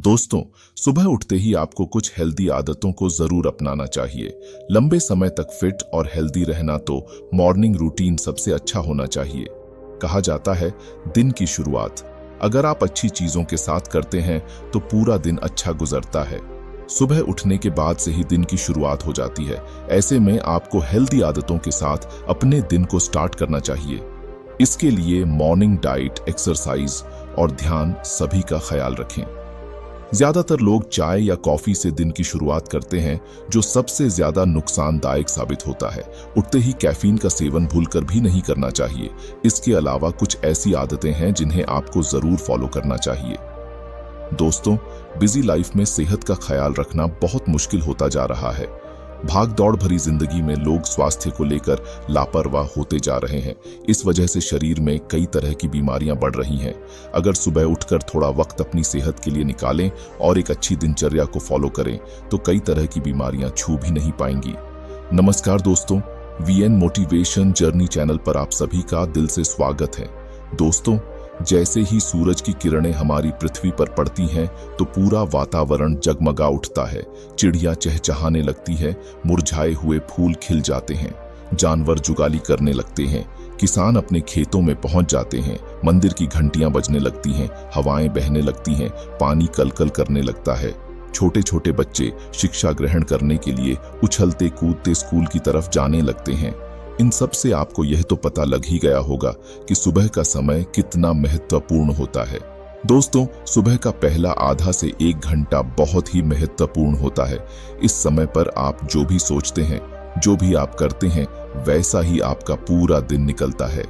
दोस्तों, सुबह उठते ही आपको कुछ हेल्दी आदतों को जरूर अपनाना चाहिए। लंबे समय तक फिट और हेल्दी रहना तो मॉर्निंग रूटीन सबसे अच्छा होना चाहिए। कहा जाता है, दिन की शुरुआत अगर आप अच्छी चीजों के साथ करते हैं तो पूरा दिन अच्छा गुजरता है। सुबह उठने के बाद से ही दिन की शुरुआत हो जाती है। ऐसे में आपको हेल्दी आदतों के साथ अपने दिन को स्टार्ट करना चाहिए। इसके लिए मॉर्निंग डाइट, एक्सरसाइज और ध्यान सभी का ख्याल रखें। ज्यादातर लोग चाय या कॉफी से दिन की शुरुआत करते हैं, जो सबसे ज्यादा नुकसानदायक साबित होता है। उठते ही कैफीन का सेवन भूलकर भी नहीं करना चाहिए। इसके अलावा कुछ ऐसी आदतें हैं जिन्हें आपको जरूर फॉलो करना चाहिए। दोस्तों, बिजी लाइफ में सेहत का ख्याल रखना बहुत मुश्किल होता जा रहा है। भाग दौड़ भरी जिंदगी में लोग स्वास्थ्य को लेकर लापरवाह होते जा रहे हैं। इस वजह से शरीर में कई तरह की बीमारियां बढ़ रही हैं। अगर सुबह उठकर थोड़ा वक्त अपनी सेहत के लिए निकालें और एक अच्छी दिनचर्या को फॉलो करें तो कई तरह की बीमारियां छू भी नहीं पाएंगी। नमस्कार दोस्तों, वीएन मोटिवेशन जर्नी चैनल पर आप सभी का दिल से स्वागत है। दोस्तों, जैसे ही सूरज की किरणें हमारी पृथ्वी पर पड़ती हैं तो पूरा वातावरण जगमगा उठता है। चिड़िया चहचहाने लगती है, मुरझाए हुए फूल खिल जाते हैं, जानवर जुगाली करने लगते हैं, किसान अपने खेतों में पहुंच जाते हैं, मंदिर की घंटियां बजने लगती हैं, हवाएं बहने लगती हैं, पानी कलकल करने लगता है। छोटे छोटे बच्चे शिक्षा ग्रहण करने के लिए उछलते कूदते स्कूल की तरफ जाने लगते हैं। इन सब से आपको यह तो पता लग ही गया होगा कि सुबह का समय कितना महत्वपूर्ण होता है। दोस्तों, सुबह का पहला आधा से 1 घंटा बहुत ही महत्वपूर्ण होता है। इस समय पर आप जो भी सोचते हैं, जो भी आप करते हैं, वैसा ही आपका पूरा दिन निकलता है।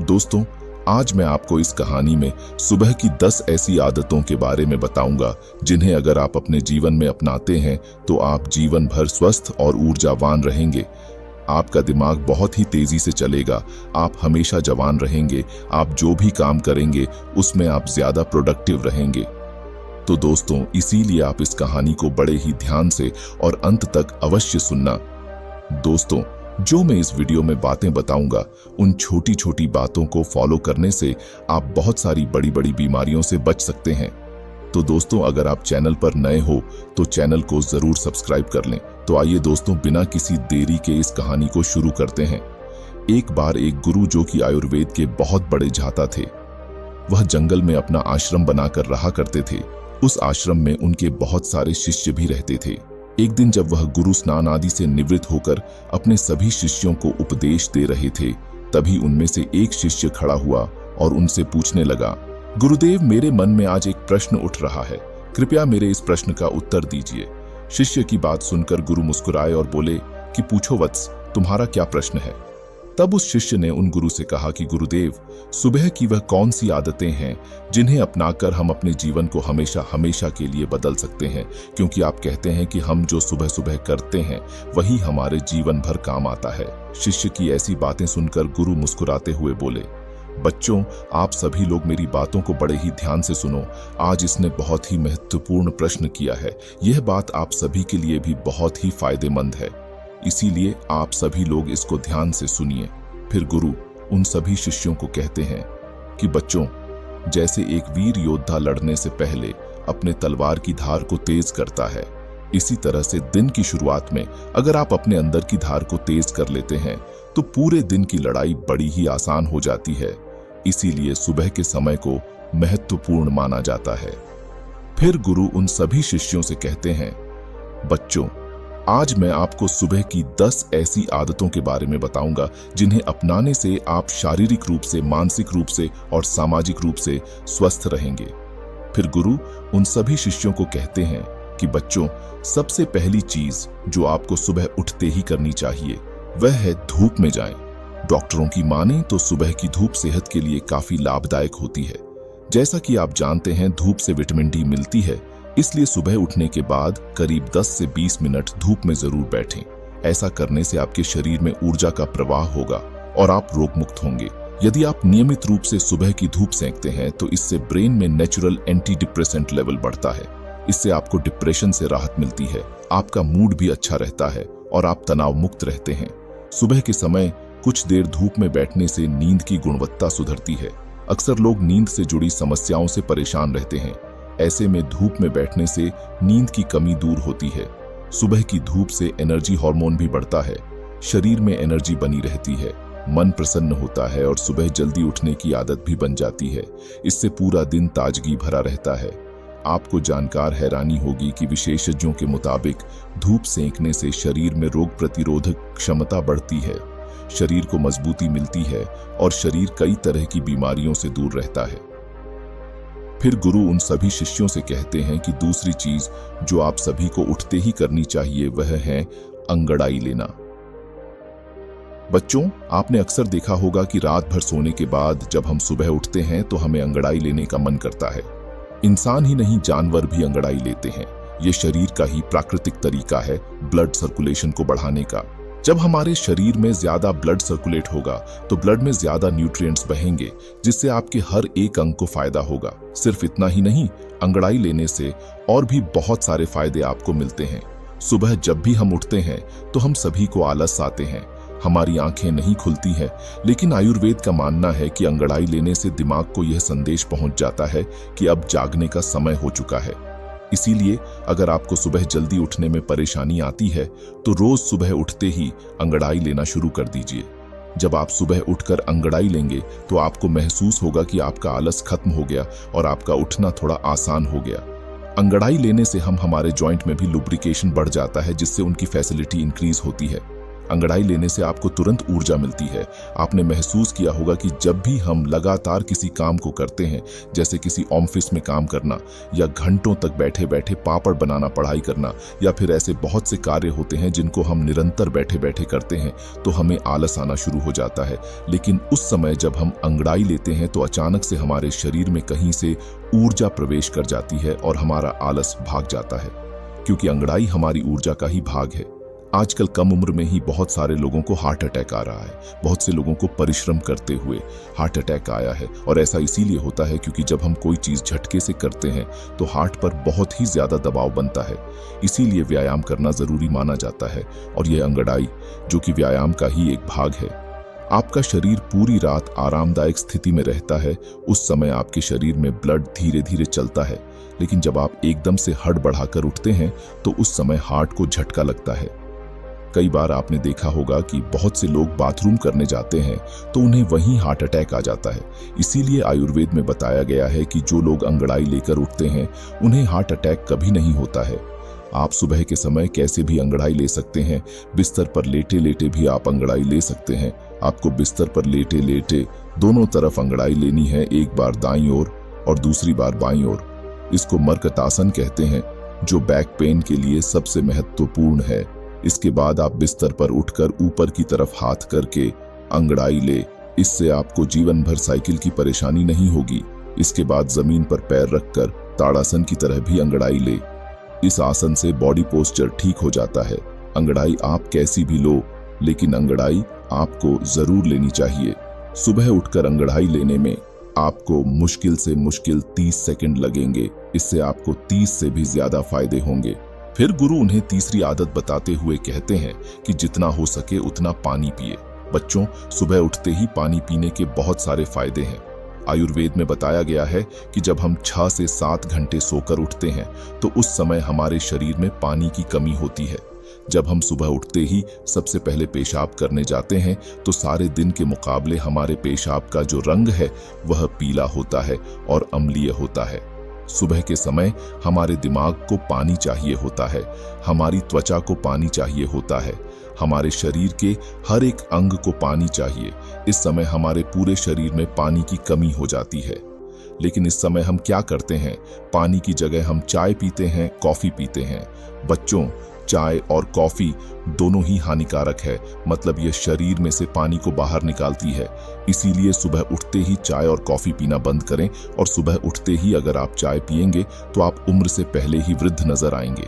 दोस्तों, आज मैं आपको इस कहानी में सुबह की 10 ऐसी आदतों के बारे में बताऊंगा जिन्हें अगर आप अपने जीवन में अपनाते हैं तो आप जीवन भर स्वस्थ और ऊर्जावान रहेंगे। आपका दिमाग बहुत ही तेजी से चलेगा, आप हमेशा जवान रहेंगे, आप जो भी काम करेंगे उसमें आप ज्यादा प्रोडक्टिव रहेंगे। तो दोस्तों, इसीलिए आप इस कहानी को बड़े ही ध्यान से और अंत तक अवश्य सुनना। दोस्तों, जो मैं इस वीडियो में बातें बताऊंगा, उन छोटी छोटी बातों को फॉलो करने से आप बहुत सारी बड़ी बड़ी बीमारियों से बच सकते हैं। तो दोस्तों, अगर आप चैनल पर नए हो तो चैनल को जरूर सब्सक्राइब कर लें। तो आइए दोस्तों, बिना किसी देरी के इस कहानी को शुरू करते हैं। एक बार एक गुरु जो कि आयुर्वेद के बहुत बड़े झाता थे, वह जंगल में अपना आश्रम बनाकर रहा करते थे। उस आश्रम में उनके बहुत सारे शिष्य भी रहते थे। एक दिन जब वह गुरु स्नान आदि से निवृत्त होकर अपने सभी शिष्यों को उपदेश दे रहे थे, तभी उनमें से एक शिष्य खड़ा हुआ और उनसे पूछने लगा, गुरुदेव, मेरे मन में आज एक प्रश्न उठ रहा है, कृपया मेरे इस प्रश्न का उत्तर दीजिए। शिष्य की बात सुनकर गुरु मुस्कुराए और बोले कि पूछो वत्स, तुम्हारा क्या प्रश्न है। तब उस शिष्य ने उन गुरु से कहा कि गुरुदेव, सुबह की वह कौन सी आदतें हैं जिन्हें अपनाकर हम अपने जीवन को हमेशा हमेशा के लिए बदल सकते हैं, क्योंकि आप कहते हैं कि हम जो सुबह सुबह करते हैं वही हमारे जीवन भर काम आता है। शिष्य की ऐसी बातें सुनकर गुरु मुस्कुराते हुए बोले, बच्चों, आप सभी लोग मेरी बातों को बड़े ही ध्यान से सुनो। आज इसने बहुत ही महत्वपूर्ण प्रश्न किया है। यह बात आप सभी के लिए भी बहुत ही फायदेमंद है, इसीलिए आप सभी लोग इसको ध्यान से सुनिए। फिर गुरु उन सभी शिष्यों को कहते हैं कि बच्चों, जैसे एक वीर योद्धा लड़ने से पहले अपने तलवार की धार को तेज करता है, इसी तरह से दिन की शुरुआत में अगर आप अपने अंदर की धार को तेज कर लेते हैं तो पूरे दिन की लड़ाई बड़ी ही आसान हो जाती है। इसीलिए सुबह के समय को महत्वपूर्ण माना जाता है। फिर गुरु उन सभी शिष्यों से कहते हैं, बच्चों, आज मैं आपको सुबह की 10 ऐसी आदतों के बारे में बताऊंगा जिन्हें अपनाने से आप शारीरिक रूप से, मानसिक रूप से और सामाजिक रूप से स्वस्थ रहेंगे। फिर गुरु उन सभी शिष्यों को कहते हैं कि बच्चों, सबसे पहली चीज जो आपको सुबह उठते ही करनी चाहिए वह है धूप में जाएं। डॉक्टरों की माने तो सुबह की धूप सेहत के लिए काफी लाभदायक होती है। जैसा कि आप जानते हैं, धूप से विटामिन डी मिलती है, इसलिए सुबह उठने के बाद करीब 10 से 20 मिनट धूप में जरूर बैठें। ऐसा करने से आपके शरीर में ऊर्जा का प्रवाह होगा और आप रोग मुक्त होंगे। यदि आप नियमित रूप से सुबह की धूप सेंकते हैं तो इससे ब्रेन में नेचुरल एंटी डिप्रेसेंट लेवल बढ़ता है। इससे आपको डिप्रेशन से राहत मिलती है, आपका मूड भी अच्छा रहता है और आप तनाव मुक्त रहते हैं। सुबह के समय कुछ देर धूप में बैठने से नींद की गुणवत्ता सुधरती है। अक्सर लोग नींद से जुड़ी समस्याओं से परेशान रहते हैं। ऐसे में धूप में बैठने से नींद की कमी दूर होती है। सुबह की धूप से एनर्जी हार्मोन भी बढ़ता है, शरीर में एनर्जी बनी रहती है, मन प्रसन्न होता है और सुबह जल्दी उठने की आदत भी बन जाती है। इससे पूरा दिन ताजगी भरा रहता है। आपको जानकर हैरानी होगी कि विशेषज्ञों के मुताबिक धूप सेंकने से शरीर में रोग प्रतिरोधक क्षमता बढ़ती है, शरीर को मजबूती मिलती है और शरीर कई तरह की बीमारियों से दूर रहता है। फिर गुरु उन सभी शिष्यों से कहते हैं कि दूसरी चीज जो आप सभी को उठते ही करनी चाहिए वह है अंगड़ाई लेना। बच्चों, आपने अक्सर देखा होगा कि रात भर सोने के बाद जब हम सुबह उठते हैं तो हमें अंगड़ाई लेने का मन करता है। इंसान ही नहीं, जानवर भी अंगड़ाई लेते हैं। ये शरीर का ही प्राकृतिक तरीका है ब्लड सर्कुलेशन को बढ़ाने का। जब हमारे शरीर में ज्यादा ब्लड सर्कुलेट होगा तो ब्लड में ज्यादा न्यूट्रिएंट्स बहेंगे, जिससे आपके हर एक अंग को फायदा होगा। सिर्फ इतना ही नहीं, अंगड़ाई लेने से और भी बहुत सारे फायदे आपको मिलते हैं। सुबह जब भी हम उठते हैं तो हम सभी को आलस आते हैं, हमारी आंखें नहीं खुलती हैं, लेकिन आयुर्वेद का मानना है कि अंगड़ाई लेने से दिमाग को यह संदेश पहुंच जाता है कि अब जागने का समय हो चुका है। इसीलिए अगर आपको सुबह जल्दी उठने में परेशानी आती है तो रोज सुबह उठते ही अंगड़ाई लेना शुरू कर दीजिए। जब आप सुबह उठकर अंगड़ाई लेंगे तो आपको महसूस होगा कि आपका आलस खत्म हो गया और आपका उठना थोड़ा आसान हो गया। अंगड़ाई लेने से हमारे जॉइंट में भी लुब्रिकेशन बढ़ जाता है, जिससे उनकी फैसिलिटी इंक्रीज होती है। अंगड़ाई लेने से आपको तुरंत ऊर्जा मिलती है। आपने महसूस किया होगा कि जब भी हम लगातार किसी काम को करते हैं, जैसे किसी ऑफिस में काम करना या घंटों तक बैठे बैठे पापड़ बनाना, पढ़ाई करना, या फिर ऐसे बहुत से कार्य होते हैं जिनको हम निरंतर बैठे बैठे करते हैं, तो हमें आलस आना शुरू हो जाता है। लेकिन उस समय जब हम अंगड़ाई लेते हैं तो अचानक से हमारे शरीर में कहीं से ऊर्जा प्रवेश कर जाती है और हमारा आलस भाग जाता है, क्योंकि अंगड़ाई हमारी ऊर्जा का ही भाग है। आजकल कम उम्र में ही बहुत सारे लोगों को हार्ट अटैक आ रहा है। बहुत से लोगों को परिश्रम करते हुए हार्ट अटैक आया है, और ऐसा इसीलिए होता है क्योंकि जब हम कोई चीज झटके से करते हैं तो हार्ट पर बहुत ही ज्यादा दबाव बनता है। इसीलिए व्यायाम करना जरूरी माना जाता है, और यह अंगड़ाई जो कि व्यायाम का ही एक भाग है। आपका शरीर पूरी रात आरामदायक स्थिति में रहता है, उस समय आपके शरीर में ब्लड धीरे धीरे चलता है। लेकिन जब आप एकदम से हड़बड़ाकर उठते हैं तो उस समय हार्ट को झटका लगता है। कई बार आपने देखा होगा कि बहुत से लोग बाथरूम करने जाते हैं तो उन्हें वहीं हार्ट अटैक आ जाता है। इसीलिए आयुर्वेद में बताया गया है कि जो लोग अंगड़ाई लेकर उठते हैं उन्हें हार्ट अटैक कभी नहीं होता है। आप सुबह के समय कैसे भी अंगड़ाई ले सकते हैं। बिस्तर पर लेटे लेटे भी आप अंगड़ाई ले सकते हैं। आपको बिस्तर पर लेटे लेटे दोनों तरफ अंगड़ाई लेनी है, एक बार दाईं ओर और दूसरी बार बाईं ओर। इसको मर्कटासन कहते हैं, जो बैक पेन के लिए सबसे महत्वपूर्ण है। इसके बाद आप बिस्तर पर उठकर ऊपर की तरफ हाथ करके अंगड़ाई ले। इससे आपको जीवन भर साइकिल की परेशानी नहीं होगी। इसके बाद जमीन पर पैर रखकर ताड़ासन की तरह भी अंगड़ाई ले। इस आसन से बॉडी पोस्चर ठीक हो जाता है। अंगड़ाई आप कैसी भी लो, लेकिन अंगड़ाई आपको जरूर लेनी चाहिए। सुबह उठकर अंगड़ाई लेने में आपको मुश्किल से मुश्किल 30 सेकंड लगेंगे। इससे आपको 30 से भी ज्यादा फायदे होंगे। फिर गुरु उन्हें तीसरी आदत बताते हुए कहते हैं कि जितना हो सके उतना पानी पिए। बच्चों, सुबह उठते ही पानी पीने के बहुत सारे फायदे हैं। आयुर्वेद में बताया गया है कि जब हम 6 से 7 घंटे सोकर उठते हैं तो उस समय हमारे शरीर में पानी की कमी होती है। जब हम सुबह उठते ही सबसे पहले पेशाब करने जाते हैं तो सारे दिन के मुकाबले हमारे पेशाब का जो रंग है वह पीला होता है और अम्लीय होता है। सुबह के समय हमारे दिमाग को पानी चाहिए होता है, हमारी त्वचा को पानी चाहिए होता है, हमारे शरीर के हर एक अंग को पानी चाहिए। इस समय हमारे पूरे शरीर में पानी की कमी हो जाती है। लेकिन इस समय हम क्या करते हैं? पानी की जगह हम चाय पीते हैं, कॉफी पीते हैं। बच्चों, चाय और कॉफी दोनों ही हानिकारक है, मतलब यह शरीर में से पानी को बाहर निकालती है। इसीलिए सुबह उठते ही चाय और कॉफी पीना बंद करें, और सुबह उठते ही अगर आप चाय पिएंगे तो आप उम्र से पहले ही वृद्ध नजर आएंगे।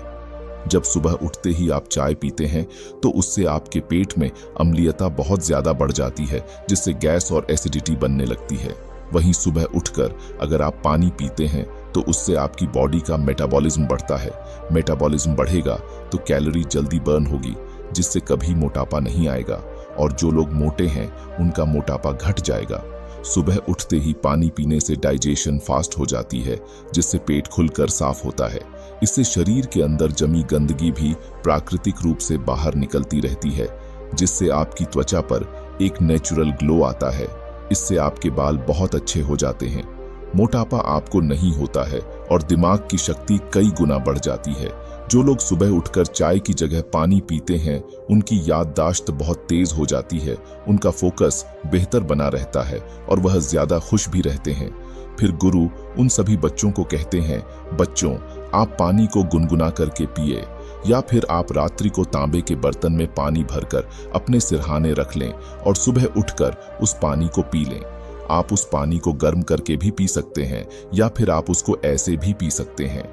जब सुबह उठते ही आप चाय पीते हैं तो उससे आपके पेट में अम्लीयता बहुत ज्यादा बढ़ जाती है, जिससे गैस और एसिडिटी बनने लगती है। वहीं सुबह उठकर अगर आप पानी पीते हैं तो उससे आपकी बॉडी का मेटाबॉलिज्म बढ़ता है। मेटाबॉलिज्म बढ़ेगा तो कैलोरी जल्दी बर्न होगी, जिससे कभी मोटापा नहीं आएगा, और जो लोग मोटे हैं उनका मोटापा घट जाएगा। सुबह उठते ही पानी पीने से डाइजेशन फास्ट हो जाती है, जिससे पेट खुलकर साफ होता है। इससे शरीर के अंदर जमी गंदगी भी प्राकृतिक रूप से बाहर निकलती रहती है, जिससे आपकी त्वचा पर एक नेचुरल ग्लो आता है। इससे आपके बाल बहुत अच्छे हो जाते हैं, मोटापा आपको नहीं होता है और दिमाग की शक्ति कई गुना बढ़ जाती है। जो लोग सुबह उठकर चाय की जगह पानी पीते हैं, उनकी याददाश्त बहुत तेज हो जाती है, उनका फोकस बेहतर बना रहता है और वह ज्यादा खुश भी रहते हैं। फिर गुरु उन सभी बच्चों को कहते हैं, बच्चों आप पानी को गुनगुना करके पिए, या फिर आप रात्रि को तांबे के बर्तन में पानी भरकर अपने सिरहाने रख लें और सुबह उठकर उस पानी को पी लें। आप उस पानी को गर्म करके भी पी सकते हैं या फिर आप उसको ऐसे भी पी सकते हैं।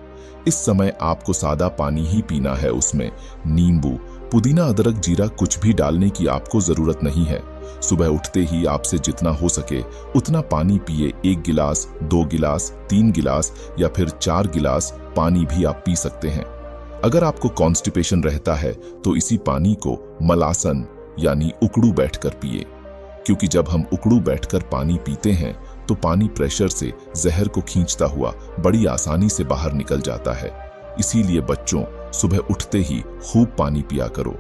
इस समय आपको सादा पानी ही पीना है, उसमें नींबू, पुदीना, अदरक, जीरा कुछ भी डालने की आपको जरूरत नहीं है। सुबह उठते ही आपसे जितना हो सके उतना पानी पिए। 1 गिलास, 2 गिलास, 3 गिलास या फिर 4 गिलास पानी भी आप पी सकते हैं। अगर आपको कॉन्स्टिपेशन रहता है तो इसी पानी को मलासन यानी उकड़ू बैठकर पिए, क्योंकि जब हम उकड़ू बैठकर पानी पीते हैं तो पानी प्रेशर से जहर को खींचता हुआ बड़ी आसानी से बाहर निकल जाता है। इसीलिए बच्चों सुबह उठते ही खूब पानी पिया करो,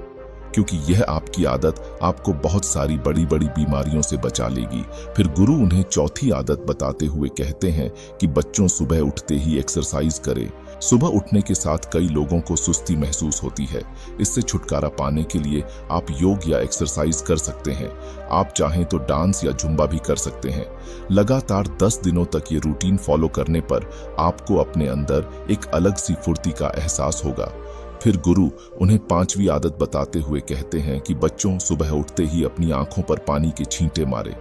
क्योंकि यह आपकी आदत आपको बहुत सारी बड़ी बड़ी बीमारियों से बचा लेगी। फिर गुरु उन्हें चौथी आदत बताते हुए कहते हैं कि बच्चों सुबह उठते ही एक्सरसाइज करें। सुबह उठने के साथ कई लोगों को सुस्ती महसूस होती है। इससे छुटकारा पाने के लिए आप योग या एक्सरसाइज कर सकते हैं। आप चाहें तो डांस या जुम्बा भी कर सकते हैं। लगातार 10 दिनों तक ये रूटीन फॉलो करने पर आपको अपने अंदर एक अलग सी फुर्ती का एहसास होगा। फिर गुरु उन्हें 5वीं आदत बताते हुए कहते हैं कि बच्चों सुबह उठते ही अपनी आंखों पर पानी के छींटे मारे।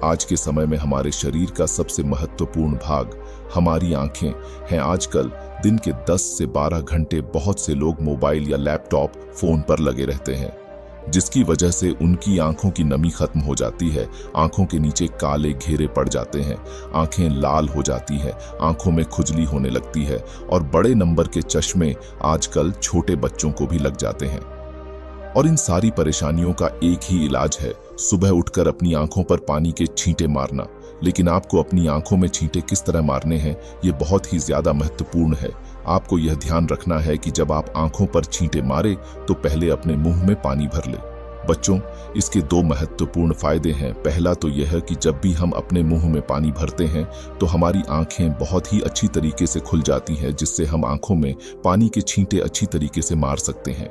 आज के समय में हमारे शरीर का सबसे महत्वपूर्ण भाग हमारी आंखें हैं। आजकल दिन के 10 से 12 घंटे बहुत से लोग मोबाइल या लैपटॉप, फोन पर लगे रहते हैं, जिसकी वजह से उनकी आंखों की नमी खत्म हो जाती है। आंखों के नीचे काले घेरे पड़ जाते हैं, आंखें लाल हो जाती हैं, आंखों में खुजली होने लगती है और बड़े नंबर के चश्मे आजकल छोटे बच्चों को भी लग जाते हैं। और इन सारी परेशानियों का एक ही इलाज है, सुबह उठकर अपनी आंखों पर पानी के छींटे मारना। लेकिन आपको अपनी आंखों में छींटे किस तरह मारने हैं, ये बहुत ही ज्यादा महत्वपूर्ण है। आपको यह ध्यान रखना है कि जब आप आंखों पर छींटे मारे तो पहले अपने मुंह में पानी भर ले। बच्चों इसके 2 महत्वपूर्ण फायदे हैं। पहला तो यह है कि जब भी हम अपने मुंह में पानी भरते हैं तो हमारी आंखें बहुत ही अच्छी तरीके से खुल जाती हैं, जिससे हम आंखों में पानी के छींटे अच्छी तरीके से मार सकते हैं।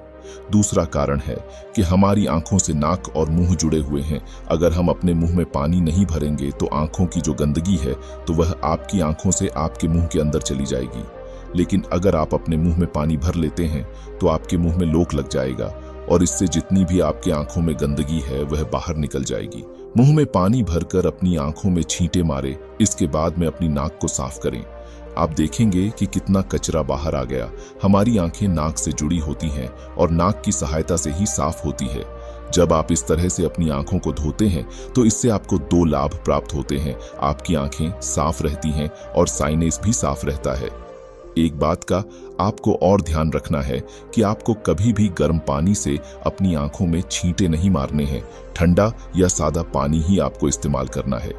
दूसरा कारण है कि हमारी आंखों से नाक और मुंह जुड़े हुए हैं। अगर हम अपने मुंह में पानी नहीं भरेंगे तो आंखों की जो गंदगी है तो वह आपकी आंखों से आपके मुंह के अंदर चली जाएगी। लेकिन अगर आप अपने मुंह में पानी भर लेते हैं तो आपके मुंह में लोक लग जाएगा और इससे जितनी भी आपकी आंखों में गंदगी है वह बाहर निकल जाएगी। मुंह में पानी भरकर अपनी आंखों में छींटे मारे, इसके बाद में अपनी नाक को साफ करें। आप देखेंगे कि कितना कचरा बाहर आ गया। हमारी आंखें नाक से जुड़ी होती हैं और नाक की सहायता से ही साफ होती है। जब आप इस तरह से अपनी आंखों को धोते हैं तो इससे आपको 2 लाभ प्राप्त होते हैं। आपकी आंखें साफ रहती हैं और साइनेस भी साफ रहता है। एक बात का आपको और ध्यान रखना है कि आपको कभी भी गर्म पानी से अपनी आंखों में छींटे नहीं मारने हैं। ठंडा या सादा पानी ही आपको इस्तेमाल करना है।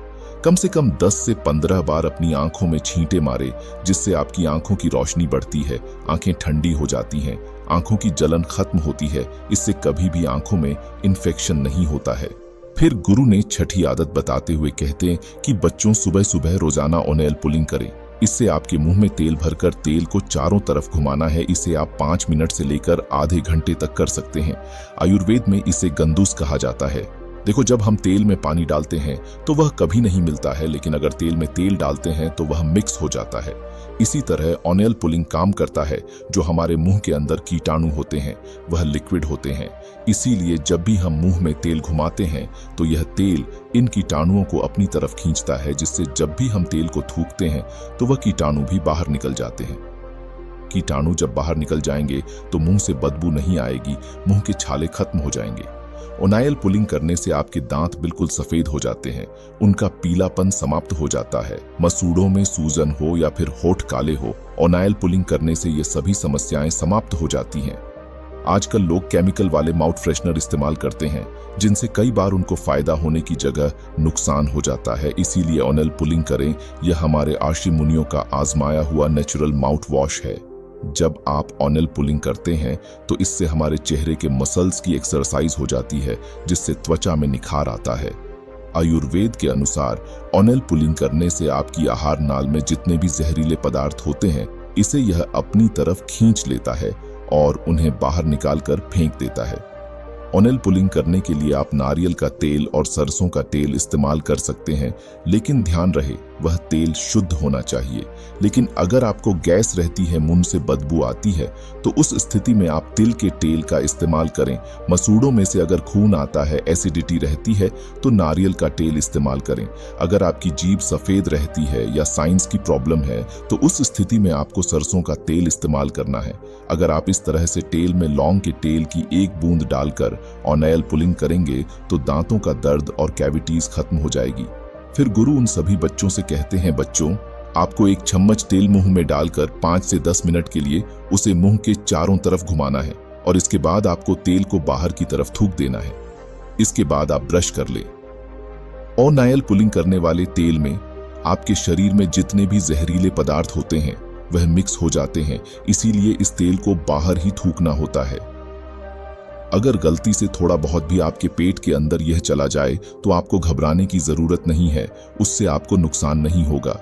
कम से कम 10 से 15 बार अपनी आंखों में छींटे मारे, जिससे आपकी आंखों की रोशनी बढ़ती है, आंखें ठंडी हो जाती हैं, आंखों की जलन खत्म होती है। इससे कभी भी आंखों में इन्फेक्शन नहीं होता है। फिर गुरु ने 6ठी आदत बताते हुए कहते हैं कि बच्चों सुबह सुबह रोजाना ओनेल पुलिंग करें। इससे आपके मुंह में तेल भरकर तेल को चारों तरफ घुमाना है। इसे आप 5 मिनट से लेकर आधे घंटे तक कर सकते हैं। आयुर्वेद में इसे गंदूस कहा जाता है। देखो, जब हम तेल में पानी डालते हैं तो वह कभी नहीं मिलता है, लेकिन अगर तेल में तेल डालते हैं तो वह मिक्स हो जाता है। इसी तरह ओनेल पुलिंग काम करता है। जो हमारे मुंह के अंदर कीटाणु होते हैं वह लिक्विड होते हैं। इसीलिए जब भी हम मुंह में तेल घुमाते हैं तो यह तेल इन कीटाणुओं को अपनी तरफ खींचता है, जिससे जब भी हम तेल को थूकते हैं तो वह कीटाणु भी बाहर निकल जाते हैं। कीटाणु जब बाहर निकल जाएंगे तो मुंह से बदबू नहीं आएगी, मुंह के छाले खत्म हो जाएंगे। ओनाइल पुलिंग करने से आपके दांत बिल्कुल सफेद हो जाते हैं, उनका पीलापन समाप्त हो जाता है। मसूड़ों में सूजन हो या फिर होठ काले हो, ओनाइल पुलिंग करने से ये सभी समस्याएं समाप्त हो जाती हैं। आजकल लोग केमिकल वाले माउथ फ्रेशनर इस्तेमाल करते हैं, जिनसे कई बार उनको फायदा होने की जगह नुकसान हो जाता है। इसीलिए ओनेल पुलिंग करें। यह हमारे आशी मुनियों का आजमाया हुआ नेचुरल माउथ वॉश है। जब आप ओनेल पुलिंग करते हैं तो इससे हमारे चेहरे के मसल्स की एक्सरसाइज हो जाती है, जिससे त्वचा में निखार आता है। आयुर्वेद के अनुसार ओनेल पुलिंग करने से आपकी आहार नाल में जितने भी जहरीले पदार्थ होते हैं, इसे यह अपनी तरफ खींच लेता है और उन्हें बाहर निकालकर फेंक देता है। ओनेल पुलिंग करने के लिए आप नारियल का तेल और सरसों का तेल इस्तेमाल कर सकते हैं, लेकिन ध्यान रहे वह तेल शुद्ध होना चाहिए। लेकिन अगर आपको गैस रहती है, मुंह से बदबू आती है, तो उस स्थिति में आप तिल के तेल का इस्तेमाल करें। मसूड़ों में से अगर खून आता है, एसिडिटी रहती है, तो नारियल का तेल इस्तेमाल करें। अगर आपकी जीभ सफेद रहती है या साइंस की प्रॉब्लम है, तो उस स्थिति में आपको सरसों का तेल इस्तेमाल करना है। अगर आप इस तरह से तेल में लौंग के तेल की एक बूंद डालकर ओनेल पुलिंग करेंगे तो दांतों का दर्द और कैविटीज खत्म हो जाएगी। फिर गुरु उन सभी बच्चों से कहते हैं, बच्चों, आपको एक चम्मच तेल मुंह में डालकर 5 से 10 मिनट के लिए उसे मुंह के चारों तरफ घुमाना है और इसके बाद आपको तेल को बाहर की तरफ थूक देना है। इसके बाद आप ब्रश कर लें। ओनेल पुलिंग करने वाले तेल में आपके शरीर में जितने भी जहरीले पदार्थ होते हैं वह मिक्स हो जाते हैं, इसीलिए इस तेल को बाहर ही थूकना होता है। अगर गलती से थोड़ा बहुत भी आपके पेट के अंदर यह चला जाए तो आपको घबराने की जरूरत नहीं है, उससे आपको नुकसान नहीं होगा।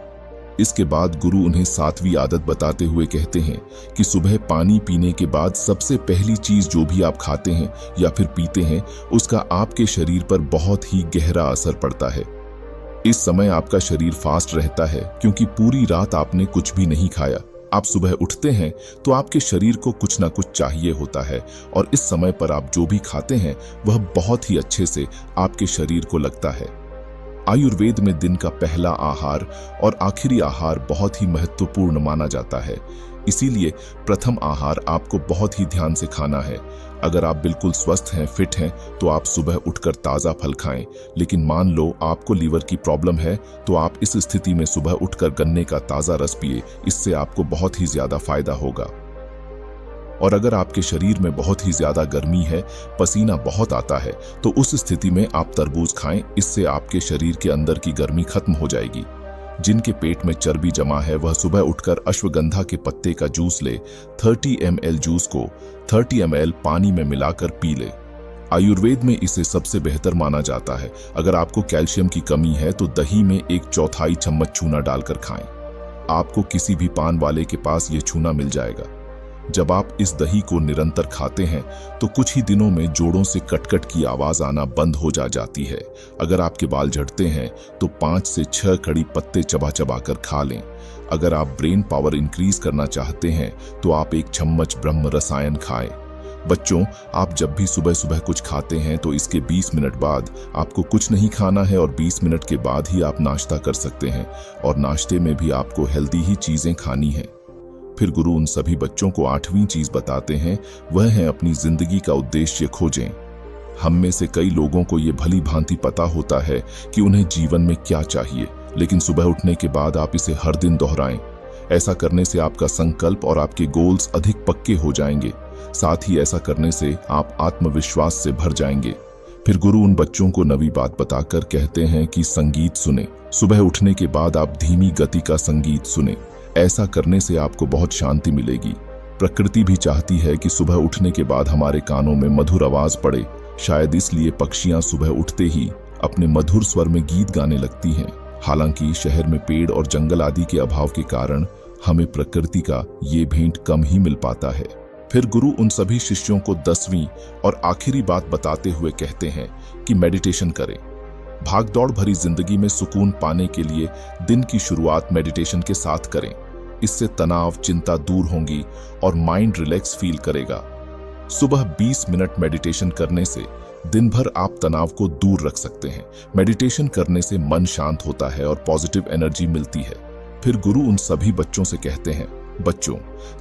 इसके बाद गुरु उन्हें 7वीं आदत बताते हुए कहते हैं कि सुबह पानी पीने के बाद सबसे पहली चीज जो भी आप खाते हैं या फिर पीते हैं, उसका आपके शरीर पर बहुत ही गहरा असर पड़ता है। इस समय आपका शरीर फास्ट रहता है क्योंकि पूरी रात आपने कुछ भी नहीं खाया। आप सुबह उठते हैं तो आपके शरीर को कुछ ना कुछ चाहिए होता है और इस समय पर आप जो भी खाते हैं वह बहुत ही अच्छे से आपके शरीर को लगता है। आयुर्वेद में दिन का पहला आहार और आखिरी आहार बहुत ही महत्वपूर्ण माना जाता है, इसीलिए प्रथम आहार आपको बहुत ही ध्यान से खाना है। अगर आप बिल्कुल स्वस्थ हैं, फिट हैं, तो आप सुबह उठकर ताज़ा फल खाएं। लेकिन मान लो आपको लीवर की प्रॉब्लम है, तो आप इस स्थिति में सुबह उठकर गन्ने का ताज़ा रस पिए, इससे आपको बहुत ही ज़्यादा फायदा होगा। और अगर आपके शरीर में बहुत ही ज़्यादा गर्मी है, पसीना बहुत आता है, तो उस स्थिति में आप तरबूज खाएं, इससे आपके शरीर के अंदर की गर्मी खत्म हो जाएगी। जिनके पेट में चर्बी जमा है वह सुबह उठकर अश्वगंधा के पत्ते का जूस ले। 30 ml जूस को 30 ml पानी में मिलाकर पी ले। आयुर्वेद में इसे सबसे बेहतर माना जाता है। अगर आपको कैल्शियम की कमी है तो दही में 1/4 चम्मच चूना डालकर खाएं। आपको किसी भी पान वाले के पास ये चूना मिल जाएगा। जब आप इस दही को निरंतर खाते हैं तो कुछ ही दिनों में जोड़ों से कटकट की आवाज आना बंद हो जाती है। अगर आपके बाल झड़ते हैं तो 5 से 6 कड़ी पत्ते चबा चबा कर खा लें। अगर आप ब्रेन पावर इंक्रीज करना चाहते हैं तो आप 1 चम्मच ब्रह्म रसायन खाएं। बच्चों, आप जब भी सुबह सुबह कुछ खाते हैं तो इसके 20 मिनट बाद आपको कुछ नहीं खाना है और 20 मिनट के बाद ही आप नाश्ता कर सकते हैं और नाश्ते में भी आपको हेल्दी ही चीजें खानी है। फिर गुरु उन सभी बच्चों को 8वीं चीज बताते हैं, वह है अपनी जिंदगी का उद्देश्य खोजें। हम में से कई लोगों को ये भली भांति पता होता है कि उन्हें जीवन में क्या चाहिए, लेकिन सुबह उठने के बाद आप इसे हर दिन दोहराएं। ऐसा करने से आपका संकल्प और आपके गोल्स अधिक पक्के हो जाएंगे। साथ ही ऐसा करने से आप आत्मविश्वास से भर जाएंगे। फिर गुरु उन बच्चों को नवी बात बताकर कहते हैं कि संगीत सुने। सुबह उठने के बाद आप धीमी गति का संगीत सुने। ऐसा करने से आपको बहुत शांति मिलेगी। प्रकृति भी चाहती है कि सुबह उठने के बाद हमारे कानों में मधुर आवाज पड़े। शायद इसलिए पक्षियां सुबह उठते ही अपने मधुर स्वर में गीत गाने लगती हैं। हालांकि शहर में पेड़ और जंगल आदि के अभाव के कारण हमें प्रकृति का ये भेंट कम ही मिल पाता है। फिर गुरु उन सभी शिष्यों को 10वीं और आखिरी बात बताते हुए कहते हैं कि मेडिटेशन करें। भागदौड़ भरी जिंदगी में सुकून पाने के लिए दिन की शुरुआत मेडिटेशन के साथ करें। इससे तनाव, चिंता दूर होंगी और माइंड रिलैक्स फील करेगा। सुबह 20 मिनट मेडिटेशन करने से दिन भर आप तनाव को दूर रख सकते हैं। मेडिटेशन करने से मन शांत होता है और पॉजिटिव एनर्जी मिलती है। फिर गुरु उन सभी बच्चों से कहते हैं, बच्चों,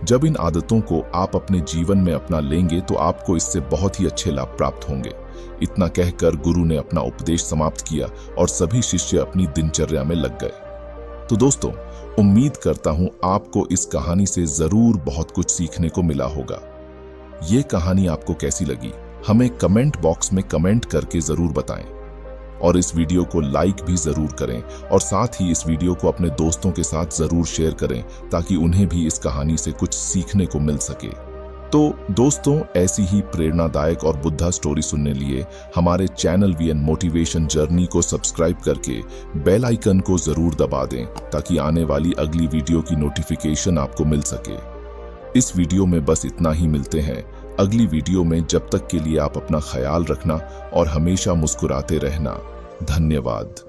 जब इन आदतों को आप अपने जीवन में अपना लेंगे तो आपको इससे बहुत ही अच्छे लाभ प्राप्त होंगे। इतना कहकर गुरु ने अपना उपदेश समाप्त किया और सभी शिष्य अपनी दिनचर्या में लग गए। तो दोस्तों, उम्मीद करता हूं आपको इस कहानी से जरूर बहुत कुछ सीखने को मिला होगा। ये कहानी आपको कैसी लगी हमें कमेंट बॉक्स में कमेंट करके जरूर बताएं और इस वीडियो को लाइक भी जरूर करें और साथ ही इस वीडियो को अपने दोस्तों के साथ जरूर शेयर करें ताकि उन्हें भी इस कहानी से कुछ सीखने को मिल सके। तो दोस्तों, ऐसी ही प्रेरणादायक और बुद्धा स्टोरी सुनने लिए हमारे चैनल वीएन मोटिवेशन जर्नी को सब्सक्राइब करके बेल आइकन को जरूर दबा दें ताकि आने वाली अगली वीडियो की नोटिफिकेशन आपको मिल सके। इस वीडियो में बस इतना ही, मिलते हैं अगली वीडियो में। जब तक के लिए आप अपना ख्याल रखना और हमेशा मुस्कुराते रहना। धन्यवाद।